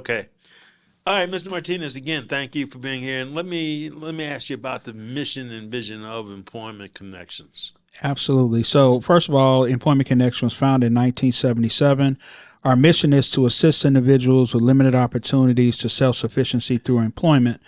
Okay. All right, Mr. Martinez, again, thank you for being here. And let me ask you about the mission and vision of Employment Connections. Absolutely. So, first of all, Employment Connection was founded in 1977. Our mission is to assist individuals with limited opportunities to self sufficiency through employment.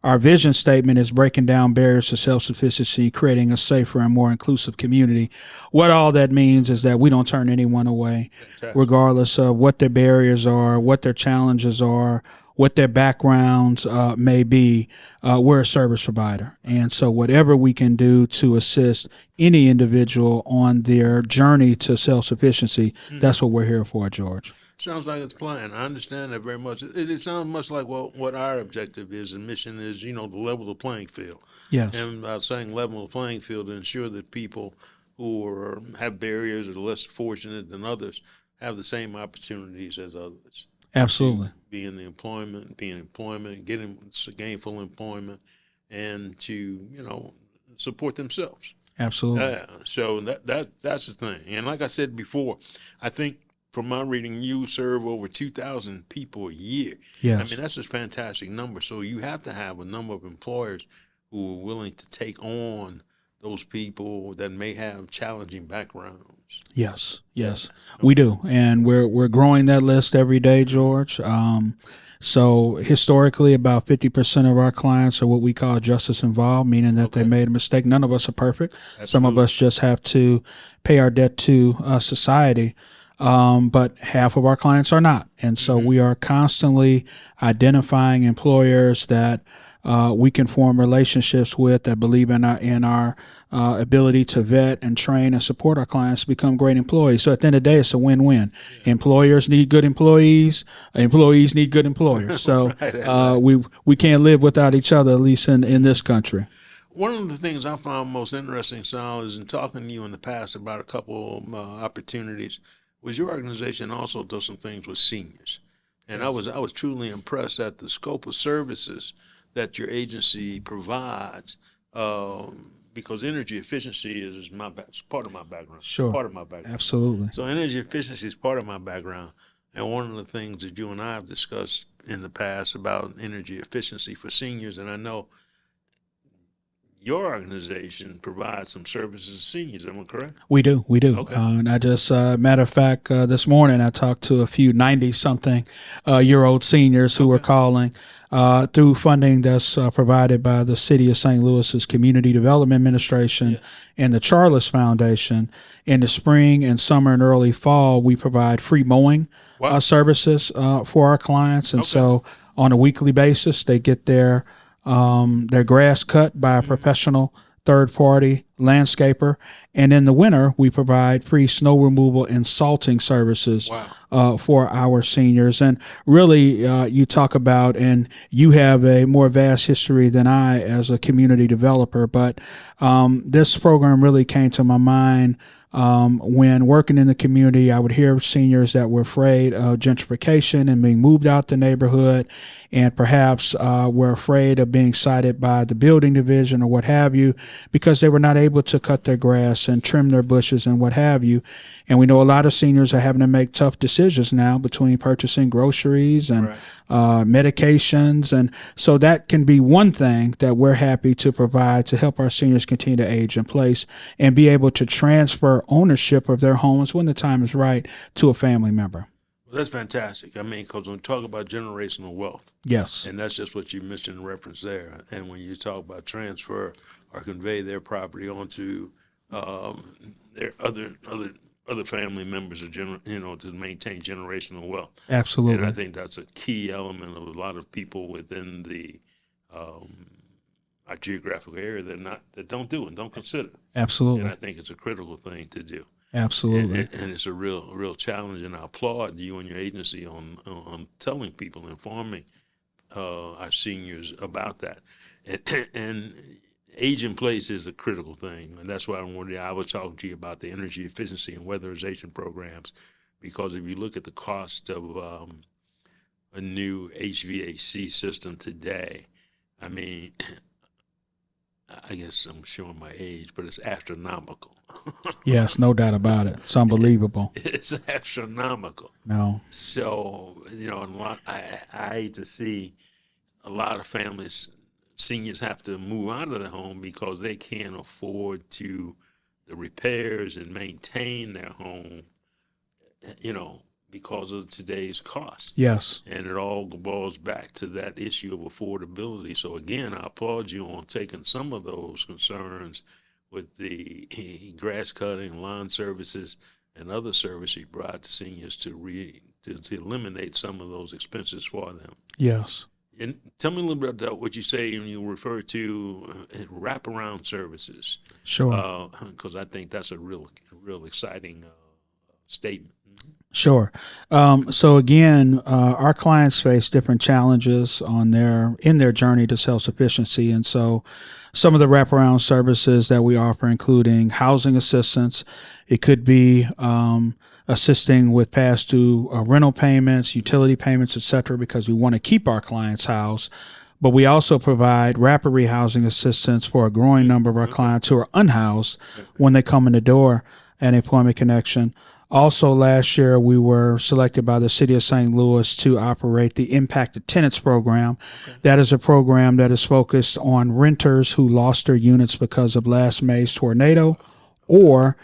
Our vision statement is breaking down barriers to self sufficiency, creating a safer and more inclusive community. What all that means is that we don't turn anyone away, Fantastic. regardless of what their barriers are, what their challenges are, what their backgrounds may be. We're a service provider. And so, whatever we can do to assist any individual on their journey to self sufficiency, that's what we're here for, George. Sounds like it's planned. I understand that very much. It sounds much like what our objective is and mission is, to level the playing field. Yes, And by saying level the playing field, to ensure that people who have barriers or less fortunate than others have the same opportunities as others. absolutely. Be in be in employment, gainful employment, and to, support themselves. Absolutely. Yeah. So that's the thing. And like I said before, I think from my reading, you serve over 2,000 people a year. I Yes. mean, that's a fantastic number. So you have to have a number of employers who are willing to take on those people that may have challenging backgrounds. Yes, Yeah. yes, we do, and we're growing that list every day, George. So historically, about 50% of our clients are what we call justice involved, meaning that they Okay. made a mistake. None of us are perfect. Some of Absolutely. us just have to pay our debt to society. But half of our clients are not, and so we are constantly identifying employers that we can form relationships with that believe in our ability to vet and train and support our clients to become great employees. So at the end of the day, it's a win-win. Employers need good employees. Employees need good employers. So Right. we can't live without each other, at least in this country. One of the things I found most interesting, Sal, is in talking to you in the past about a couple of opportunities, was your organization also does some things with seniors, and I was truly impressed at the scope of services that your agency provides. Because energy efficiency is part of my background. Sure, Part of my background. absolutely. So energy efficiency is part of my background, and one of the things that you and I have discussed in the past about energy efficiency for seniors, and I know your organization provides some services to seniors. Am I correct? We do, we do. Okay. And I just, matter of fact, this morning I talked to a few 90-something year old seniors who were Okay. calling through funding that's provided by the City of St. Louis's Community Development Administration Yeah. and the Charles Foundation. In the spring and summer and early fall, we provide free mowing Wow. services for our clients. And Okay. so on a weekly basis, they get their grass cut by a professional third party landscaper. And in the winter, we provide free snow removal and salting services Wow. for our seniors. And really, you talk about, and you have a more vast history than I as a community developer, but this program really came to my mind. When working in the community, I would hear seniors that were afraid of gentrification and being moved out the neighborhood, and perhaps were afraid of being cited by the building division or what have you, because they were not able to cut their grass and trim their bushes and what have you. And we know a lot of seniors are having to make tough decisions now between purchasing groceries and Right. medications. And so that can be one thing that we're happy to provide to help our seniors continue to age in place and be able to transfer ownership of their homes when the time is right to a family member. Well, that's fantastic. I mean, because when we talk about generational wealth, Yes. and that's just what you mentioned in reference there. And when you talk about transfer or convey their property onto their other family members, or to maintain generational wealth. And I Absolutely. think that's a key element of a lot of people within the our geographical area that don't do it, don't consider it. And Absolutely. I think it's a critical thing to do. Absolutely. And it's a real challenge. And I applaud you and your agency on telling people, informing our seniors about that. And age in place is a critical thing, and that's why I was talking to you about the energy efficiency and weatherization programs, because if you look at the cost of a new HVAC system today, I mean, I guess I'm showing my age, but it's astronomical. Yes, no doubt about it. It's unbelievable. It's astronomical. No. So, and I hate to see a lot of families, seniors have to move out of their home because they can't afford the repairs and maintain their home, because of today's cost. Yes. And it all boils back to that issue of affordability. So again, I applaud you on taking some of those concerns with the grass cutting, lawn services, and other services you brought to seniors to eliminate some of those expenses for them. Yes. And tell me a little bit about what you say when you refer to wraparound services. Sure. Because I think that's a real exciting statement. Sure. So again, our clients face different challenges in their journey to self-sufficiency, and so some of the wraparound services that we offer, including housing assistance, it could be assisting with past due rental payments, utility payments, etc., because we want to keep our clients housed. But we also provide rapid rehousing assistance for a growing number of our clients who are unhoused when they come in the door at Employment Connection. Also, last year, we were selected by the city of St. Louis to operate the Impacted Tenants Program. Okay. That is a program that is focused on renters who lost their units because of last May's tornado, or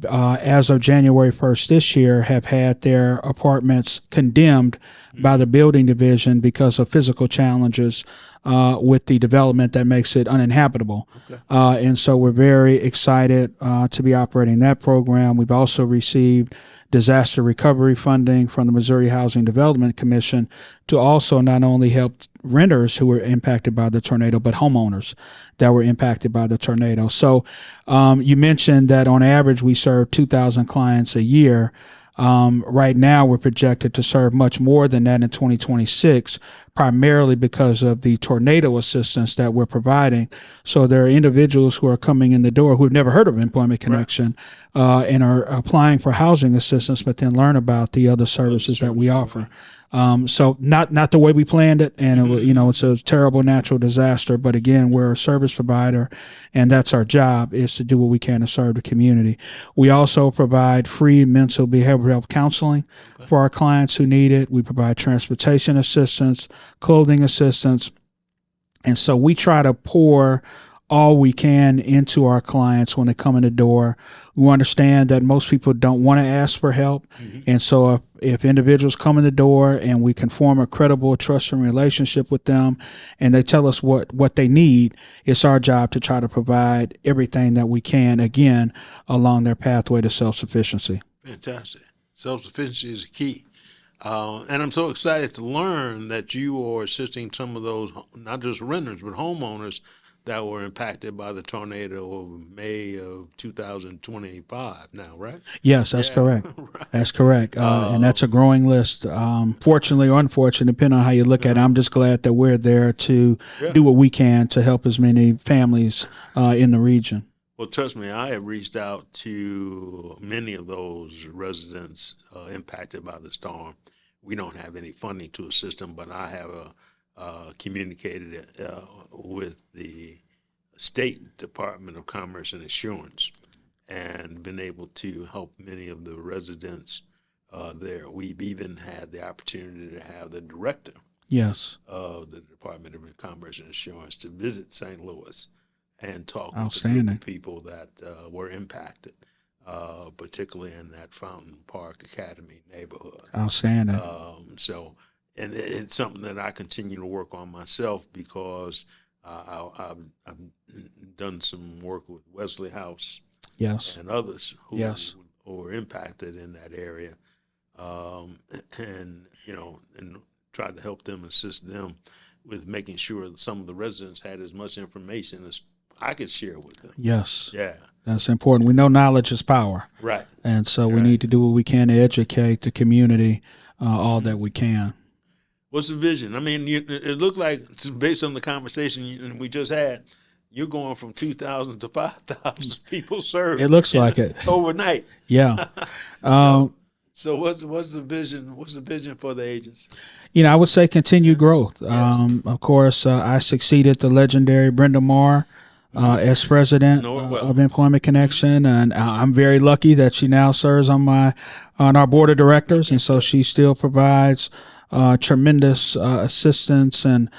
as of January 1st this year, have had their apartments condemned by the building division because of physical challenges with the development that makes it uninhabitable. Okay. And so we're very excited to be operating that program. We've also received disaster recovery funding from the Missouri Housing Development Commission to also not only help renters who were impacted by the tornado, but homeowners that were impacted by the tornado. So you mentioned that on average we serve 2,000 clients a year. Right now, we're projected to serve much more than that in 2026, primarily because of the tornado assistance that we're providing. So there are individuals who are coming in the door who have never heard of Employment Connection and are applying for housing assistance, but then learn about the other services that we offer. So not the way we planned it, and it's a terrible natural disaster. But again, we're a service provider, and that's our job, is to do what we can to serve the community. We also provide free mental behavioral health counseling for our clients who need it. We provide transportation assistance, clothing assistance, and so we try to pour all we can into our clients when they come in the door. We understand that most people don't want to ask for help. Mm-hmm. And so if individuals come in the door and we can form a credible, trusting relationship with them and they tell us what they need, it's our job to try to provide everything that we can, again, along their pathway to self-sufficiency. Fantastic. Self-sufficiency is key. And I'm so excited to learn that you are assisting some of those, not just renters, but homeowners that were impacted by the tornado of May of 2025 now, right? Yes, that's correct. Right. That's correct. And that's a growing list. Fortunately or unfortunately, depending on how you look at it, I'm just glad that we're there to do what we can to help as many families in the region. Well, trust me, I have reached out to many of those residents impacted by the storm. We don't have any funding to assist them, but I have communicated with the State Department of Commerce and Insurance and been able to help many of the residents there. We've even had the opportunity to have the director of the Department of Commerce and Insurance to visit St. Louis and talk with the group of people that were impacted, particularly in that Fountain Park Academy neighborhood. Outstanding. And it's something that I continue to work on myself because I've done some work with Wesley House and others who were impacted in that area, and tried to help them, assist them with making sure that some of the residents had as much information as I could share with them. Yes. Yeah. That's important. We know knowledge is power. Right. And so we need to do what we can to educate the community all that we can. What's the vision? I mean, it looked like, based on the conversation we just had, you're going from 2,000 to 5,000 people served. It looks like it overnight. Yeah. So what's the vision? What's the vision for the agency? I would say continued growth. Of course, I succeeded the legendary Brenda Moore as president of Employment Connection, and I'm very lucky that she now serves on our board of directors, and so she still provides tremendous assistance and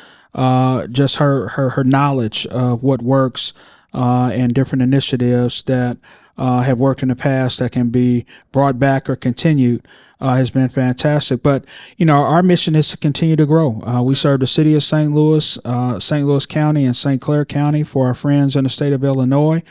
just her knowledge of what works and different initiatives that have worked in the past that can be brought back or continued has been fantastic. But, our mission is to continue to grow. We serve the city of St. Louis, St. Louis County, and St. Clair County for our friends in the state of Illinois.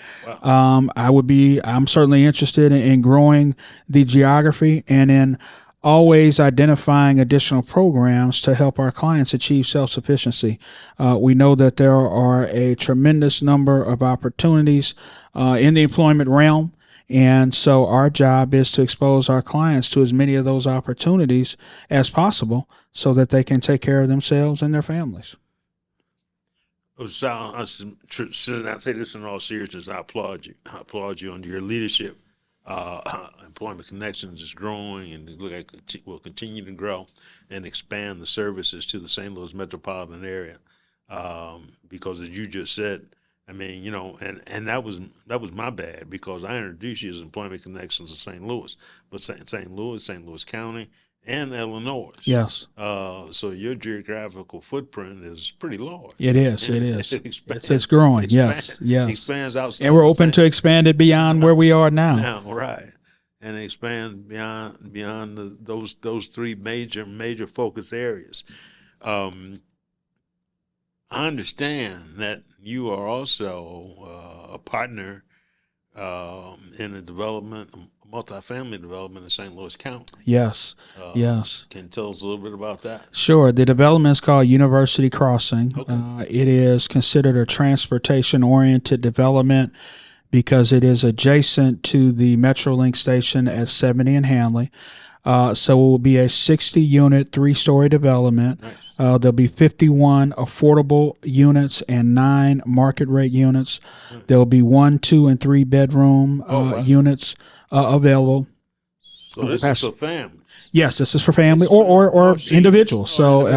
Wow. I'm certainly interested in growing the geography and in always identifying additional programs to help our clients achieve self-sufficiency. We know that there are a tremendous number of opportunities in the employment realm. And so our job is to expose our clients to as many of those opportunities as possible so that they can take care of themselves and their families. Sal, I say this in all seriousness. I applaud you. I applaud you on your leadership. Employment Connections is growing and look like it will continue to grow and expand the services to the St. Louis metropolitan area. Because as you just said, I mean, and that was my bad because I introduced you as Employment Connections of St. Louis, but St. Louis County, and Illinois. Yes. So your geographical footprint is pretty large. It is. It's growing. Yes. Expands outside. And we're open to expand it beyond where we are now. Right. And expand beyond those three major focus areas. I understand that you are also a partner in the multifamily development in St. Louis County. Yes. Can you tell us a little bit about that? Sure. The development is called University Crossing. Okay. It is considered a transportation-oriented development because it is adjacent to the Metrolink station at 70 and Hanley. So it will be a 60-unit, 3-story development. Nice. There'll be 51 affordable units and 9 market rate units. There'll be 1, 2, and 3 bedroom units available. So this is for family. Yes, this is for family or individuals. So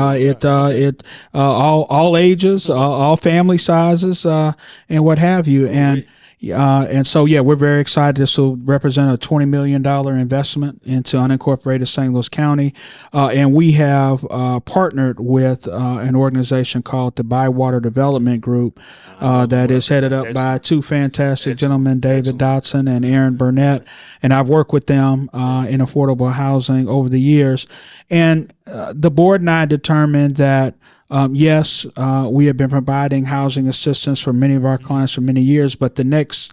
all ages, all family sizes, and what have you. And so, we're very excited. This will represent a $20 million investment into unincorporated St. Louis County. And we have partnered with an organization called the Bywater Development Group that is headed up by 2 fantastic gentlemen, David Dotson and Aaron Burnett. And I've worked with them in affordable housing over the years. And the board and I determined that yes, we have been providing housing assistance for many of our clients for many years, but the next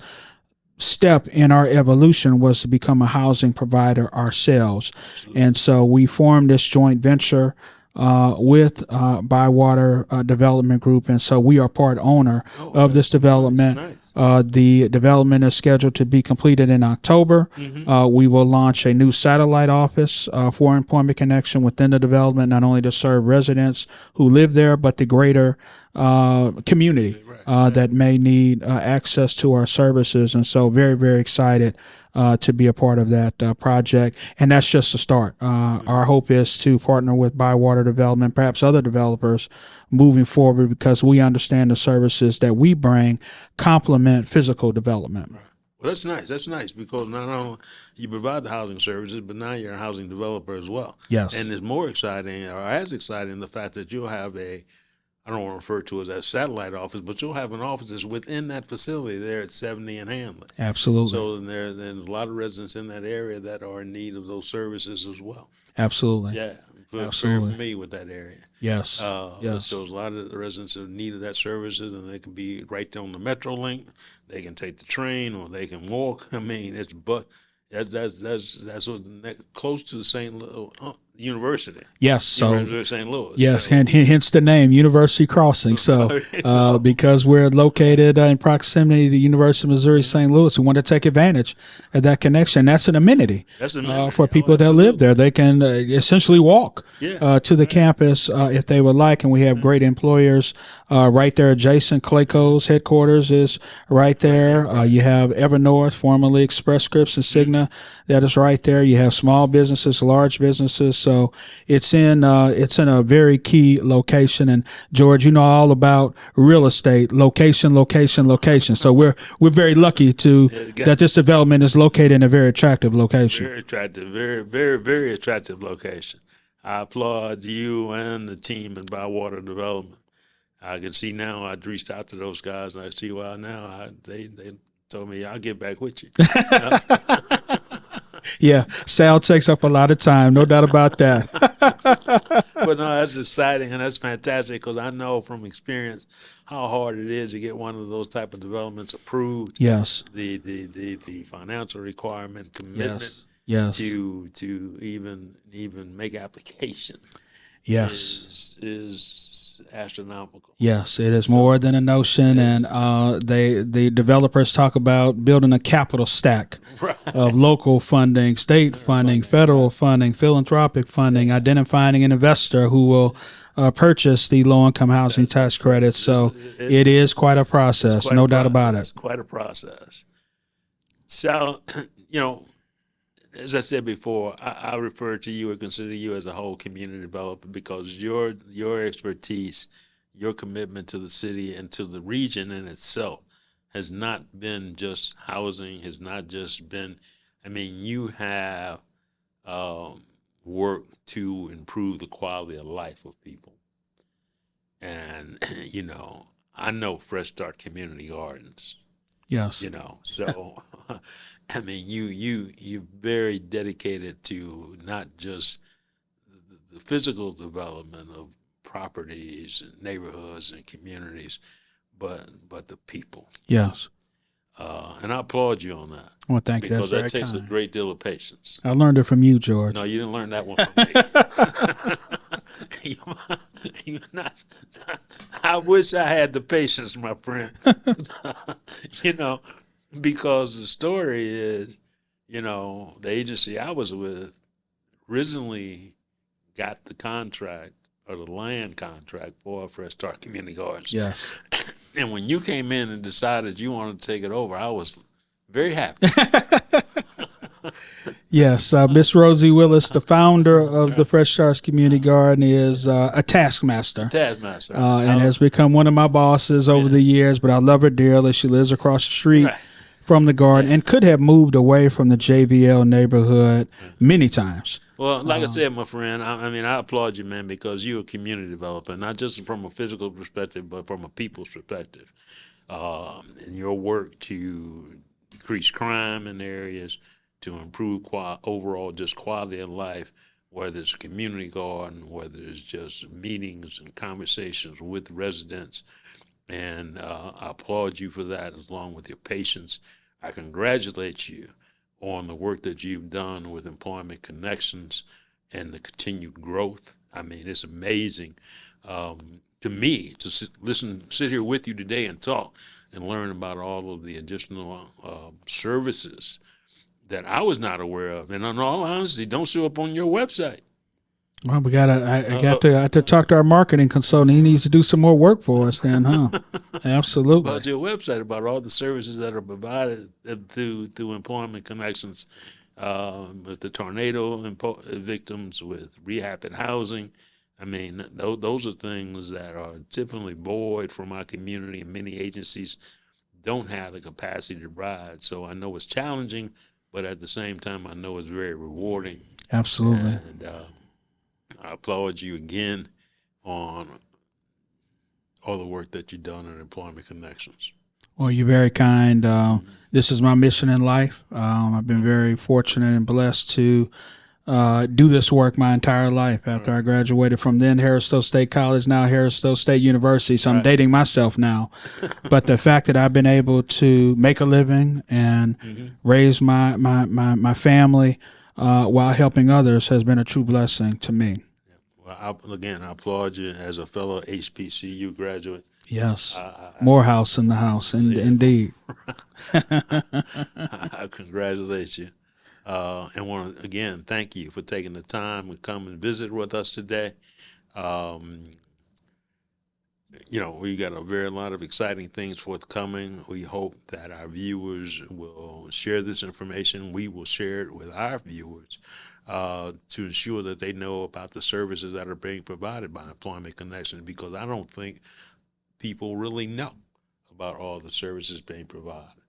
step in our evolution was to become a housing provider ourselves. And so we formed this joint venture with Bywater Development Group, and so we are part owner of this development. Nice. The development is scheduled to be completed in October. Mm-hmm. We will launch a new satellite office for Employment Connection within the development, not only to serve residents who live there, but the greater community that may need access to our services. And so very, very excited to be a part of that project. And that's just a start. Our hope is to partner with Bywater Development, perhaps other developers moving forward, because we understand the services that we bring complement physical development. Right. Well, that's nice. That's nice because not only you provide the housing services, but now you're a housing developer as well. Yes. And it's more exciting, or as exciting, the fact that you'll have I don't want to refer to it as a satellite office, but you'll have an office that's within that facility there at 70 and Hanley. Absolutely. So there's a lot of residents in that area that are in need of those services as well. Absolutely. Yeah. Very familiar with that area. Yes. Yes. So a lot of the residents are in need of that services, and they can be right there on the Metrolink. They can take the train or they can walk. I mean, that's what close to the St. Louis University. Yes. So University of St. Louis. Yes, and hence the name University Crossing. So because we're located in proximity to the University of Missouri St. Louis, we want to take advantage of that connection. That's an amenity. For people that live there. They can essentially walk to the campus if they would like, and we have great employers right there adjacent. Clayco's headquarters is right there. You have Evernorth, formerly Express Scripts and Cigna, that is right there. You have small businesses, large businesses. So So it's in a very key location. And George, you know all about real estate, location, location, location. So we're very lucky that this development is located in a very attractive location. Very attractive, very, very, very attractive location. I applaud you and the team at Bywater Development. I can see now. I reached out to those guys, and I see why now. They told me I'll get back with you. Yeah, Sal takes up a lot of time, no doubt about that. But no, that's exciting and that's fantastic because I know from experience how hard it is to get one of those type of developments approved. Yes. The financial requirement, commitment Yes. to even make application. Yes. Is astronomical. Yes, it is more than a notion, and the developers talk about building a capital stack of local funding, state funding, federal funding, philanthropic funding, identifying an investor who will purchase the low-income housing tax credits. So it is quite a process, no doubt about it. It's quite a process. So, as I said before, I refer to you or consider you as a whole community developer because your expertise, your commitment to the city and to the region in itself has not been just housing, has not just been, you have worked to improve the quality of life of people. And, I know Fresh Start Community Gardens. Yes. So you're very dedicated to not just the physical development of properties and neighborhoods and communities, but the people. Yes. And I applaud you on that. Well, thank you. Because that takes kind. a great deal of patience. I learned it from you, George. No, you didn't learn that one from me. You're not. I wish I had the patience, my friend. Because the story is, the agency I was with originally got the contract or the land contract for Fresh Start Community Gardens. Yes. And when you came in and decided you wanted to take it over, I was very happy. Yes, Miss Rosie Willis, the founder of the Fresh Starts Community Garden, is a taskmaster. And has become one of my bosses over the years, but I love her dearly. She lives across the street from the garden and could have moved away from the JVL neighborhood many times. Well, like I said, my friend, I applaud you, man, because you're a community developer, not just from a physical perspective, but from a people's perspective. And your work to decrease crime in areas, to improve overall just quality of life, whether it's a community garden, whether it's just meetings and conversations with residents. And I applaud you for that, along with your patience. I congratulate you on the work that you've done with Employment Connections and the continued growth. It's amazing to me to sit here with you today and talk and learn about all of the additional services that I was not aware of, and in all honesty, don't show up on your website. Well, I got to talk to our marketing consultant. He needs to do some more work for us then, huh? Absolutely. About your website, about all the services that are provided through Employment Connections, with the tornado victims, with rehab and housing. Those are things that are typically void from our community, and many agencies don't have the capacity to provide. So I know it's challenging, but at the same time, I know it's very rewarding. Absolutely. And I applaud you again on all the work that you've done in Employment Connections. Well, you're very kind. This is my mission in life. I've been very fortunate and blessed to do this work my entire life. After I graduated from then Harris-Stowe State College, now Harris-Stowe State University. So I'm dating myself now. But the fact that I've been able to make a living and raise my family while helping others has been a true blessing to me. Well, I applaud you as a fellow HBCU graduate. Yes, Morehouse in the house, indeed. I congratulate you. And want to, again, thank you for taking the time to come and visit with us today. We got a lot of exciting things forthcoming. We hope that our viewers will share this information. We will share it with our viewers. to ensure that they know about the services that are being provided by Employment Connections, because I don't think people really know about all the services being provided.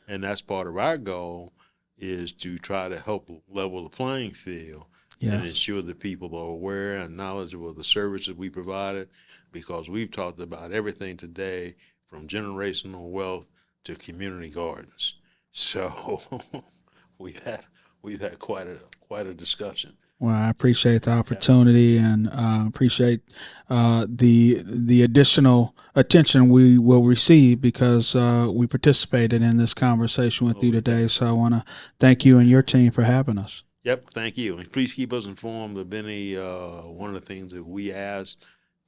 And that's part of our goal, is to try to help level the playing field and Yes. ensure that people are aware and knowledgeable of the services we provided, because we've talked about everything today from generational wealth to community gardens. So we've had quite a discussion. Well, I appreciate the opportunity and appreciate the additional attention we will receive because we participated in this conversation with you today. So I want to thank you and your team for having us. Yep, thank you. And please keep us informed of any one of the things that we ask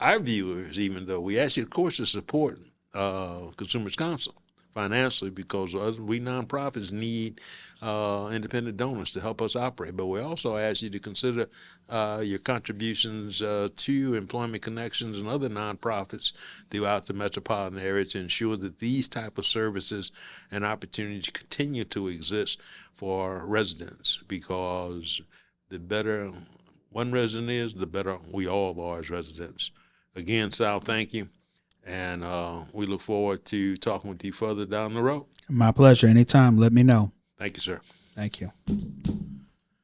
our viewers, even though we ask you, of course, to support Consumers Council financially, because we nonprofits need independent donors to help us operate. But we also ask you to consider your contributions to Employment Connections and other nonprofits throughout the metropolitan area to ensure that these type of services and opportunities continue to exist for our residents, because the better one resident is, the better we all are as residents. Again, Sal, thank you. And we look forward to talking with you further down the road. My pleasure. Anytime, let me know. Thank you, sir. Thank you.